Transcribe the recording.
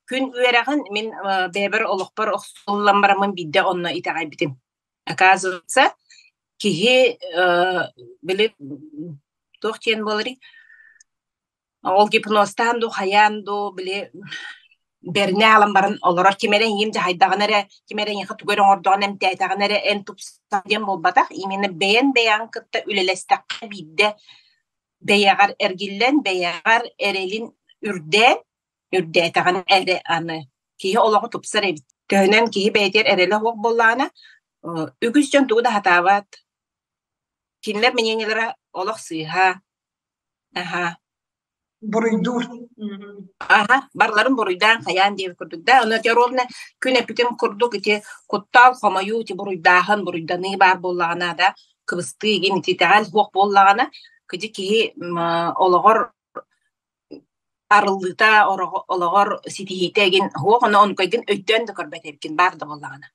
күн үерэхин мен бэбэр олохпор охсулламарамын бидде онно итагай битим. Оказывается, киһи били тохтен болари. Ол гипностан ду хаян ду били берне алам барын олорор кимерен им жайдагынара кимерен яха түгөрөн ордон эм тайтагынара эн тупсадем болбатах именно бэйэн кытта үлелестак бидде бэягар эргиллен бэягар эрелин үрдэтагын эре аны киһи олого тупсар эбит төнөн киһи бэйтер эреле хок боллаана үгүс жон тугуда хатаабат кинлер мененелера олох сыыха аха Буруйдуур. Ага, барларын буруйдан хаян дип курдук да. Аны теровна күнэ питем курдук ити куттал хамаю ти буруйдахан буруйданы бар боллагана да кыбысты ген ити тагал хок боллагана кыжы ки ологор арылыта ологор ситихите ген хок аны он койген өттөн да көрбөтөбкин бар да боллагана.